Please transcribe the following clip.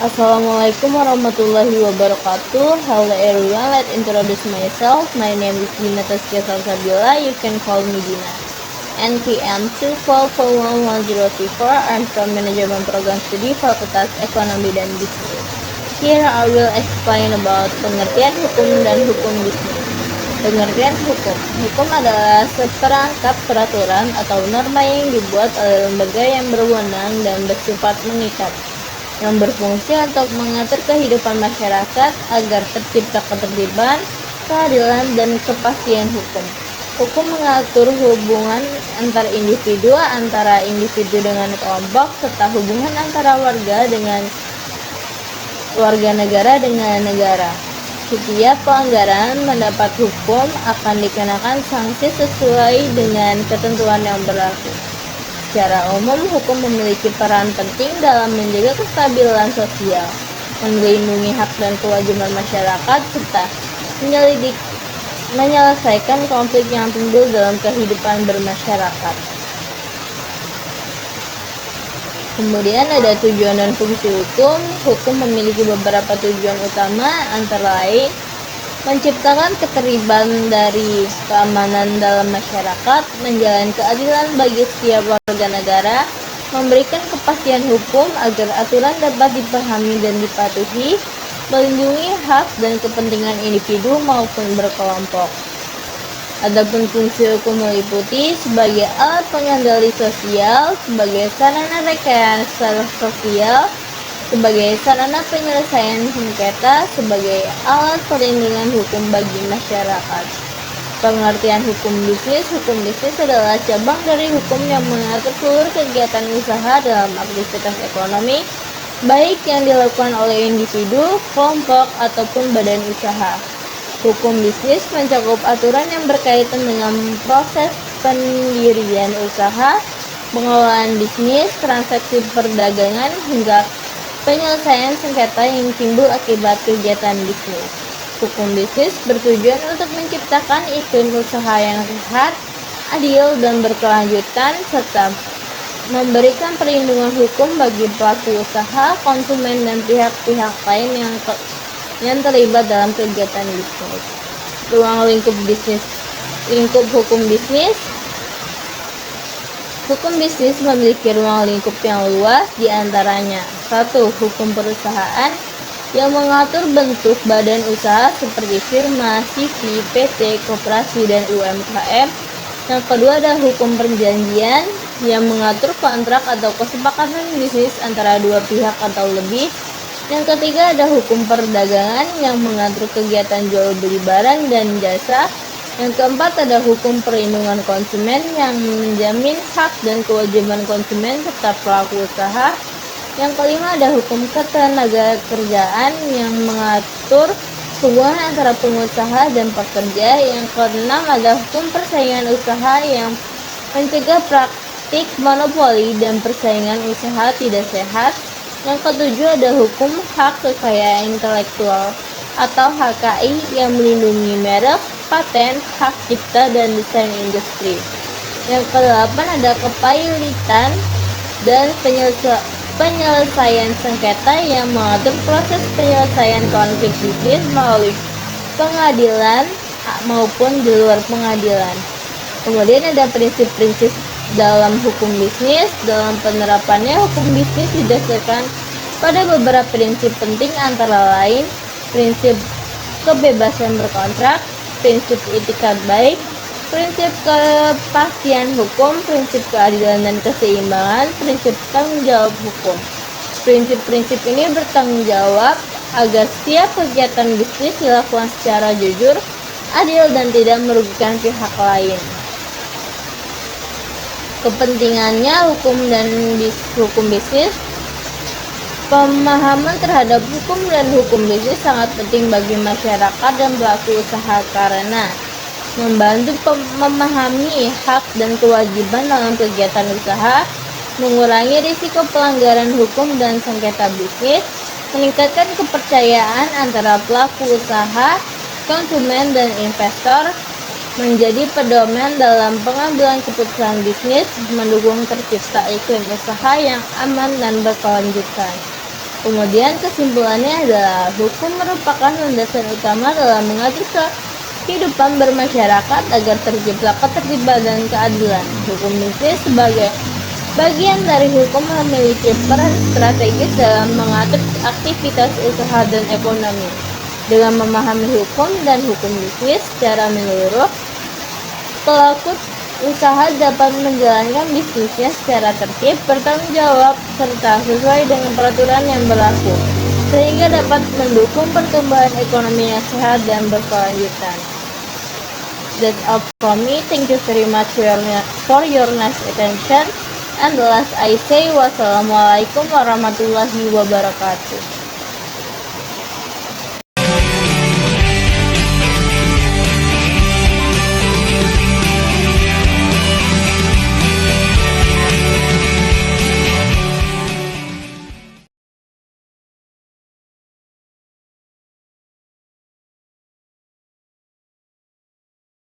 Assalamualaikum warahmatullahi wabarakatuh. Hello everyone, let's introduce myself. My name is Dina Taskia Salsabila. You can call me Dina. NPM 2441134. I'm from Management Program Studi Fakultas Ekonomi dan Bisnis. Here I will explain about pengertian hukum dan hukum bisnis. Pengertian hukum. Hukum adalah seperangkat peraturan atau norma yang dibuat oleh lembaga yang berwenang dan bersifat mengikat, yang berfungsi untuk mengatur kehidupan masyarakat agar tercipta ketertiban, keadilan, dan kepastian hukum. Hukum mengatur hubungan antar individu, antara individu dengan kelompok, serta hubungan antara warga negara dengan negara. Setiap pelanggaran mendapat hukum akan dikenakan sanksi sesuai dengan ketentuan yang berlaku. Secara umum, hukum memiliki peran penting dalam menjaga kestabilan sosial, melindungi hak dan kewajiban masyarakat, serta menyelesaikan konflik yang timbul dalam kehidupan bermasyarakat. Kemudian ada tujuan dan fungsi hukum. Hukum memiliki beberapa tujuan utama, antara lain menciptakan ketertiban dari keamanan dalam masyarakat, menjalankan keadilan bagi setiap warga negara, memberikan kepastian hukum agar aturan dapat dipahami dan dipatuhi, melindungi hak dan kepentingan individu maupun berkelompok. Adapun fungsi hukum meliputi sebagai alat pengendali sosial, sebagai sarana rekayasa sosial, sebagai sarana penyelesaian sengketa, sebagai alat perlindungan hukum bagi masyarakat. Pengertian hukum bisnis adalah cabang dari hukum yang mengatur seluruh kegiatan usaha dalam aktivitas ekonomi, baik yang dilakukan oleh individu, kelompok, ataupun badan usaha. Hukum bisnis mencakup aturan yang berkaitan dengan proses pendirian usaha, pengelolaan bisnis, transaksi perdagangan, hingga penyelesaian sengketa yang timbul akibat kegiatan bisnis. Hukum bisnis bertujuan untuk menciptakan iklim usaha yang sehat, adil, dan berkelanjutan, serta memberikan perlindungan hukum bagi pelaku usaha, konsumen, dan pihak-pihak lain yang terlibat dalam kegiatan bisnis. Ruang lingkup bisnis. Lingkup hukum bisnis. Hukum bisnis memiliki ruang lingkup yang luas, diantaranya 1. Hukum perusahaan yang mengatur bentuk badan usaha seperti firma, CV, PT, koperasi, dan UMKM. Yang kedua ada hukum perjanjian yang mengatur kontrak atau kesepakatan bisnis antara dua pihak atau lebih. Yang ketiga ada hukum perdagangan yang mengatur kegiatan jual beli barang dan jasa. Yang keempat ada hukum perlindungan konsumen yang menjamin hak dan kewajiban konsumen serta pelaku usaha. Yang kelima ada hukum ketenagakerjaan yang mengatur hubungan antara pengusaha dan pekerja. Yang keenam ada hukum persaingan usaha yang mencegah praktik monopoli dan persaingan usaha tidak sehat. Yang ketujuh ada hukum hak kekayaan intelektual atau HKI yang melindungi merek, paten, hak cipta, dan desain industri. Yang kedelapan ada kepailitan dan penyelesaian sengketa yang mengatur proses penyelesaian konflik bisnis melalui pengadilan maupun di luar pengadilan. Kemudian ada prinsip-prinsip dalam hukum bisnis. Dalam penerapannya, hukum bisnis didasarkan pada beberapa prinsip penting, antara lain prinsip kebebasan berkontrak, prinsip etikat baik, prinsip kepastian hukum, prinsip keadilan dan keseimbangan, prinsip tanggung jawab hukum. Prinsip-prinsip ini bertanggung jawab agar setiap kegiatan bisnis dilakukan secara jujur, adil, dan tidak merugikan pihak lain. Kepentingannya hukum bisnis. Pemahaman terhadap hukum dan hukum bisnis sangat penting bagi masyarakat dan pelaku usaha karena membantu memahami hak dan kewajiban dalam kegiatan usaha, mengurangi risiko pelanggaran hukum dan sengketa bisnis, meningkatkan kepercayaan antara pelaku usaha, konsumen, dan investor, menjadi pedoman dalam pengambilan keputusan bisnis, mendukung tercipta iklim usaha yang aman dan berkelanjutan. Kemudian kesimpulannya adalah hukum merupakan landasan utama dalam mengatur kehidupan bermasyarakat agar tercipta ketertiban dan keadilan. Hukum bisnis sebagai bagian dari hukum memiliki peran strategis dalam mengatur aktivitas usaha dan ekonomi. Dengan memahami hukum dan hukum bisnis secara menyeluruh, pelaku usaha dapat menjalankan bisnisnya secara tertib, bertanggung jawab, serta sesuai dengan peraturan yang berlaku, sehingga dapat mendukung pertumbuhan ekonomi yang sehat dan berkelanjutan. That's all from me. Thank you very much for your nice attention. And last I say, wassalamualaikum warahmatullahi wabarakatuh.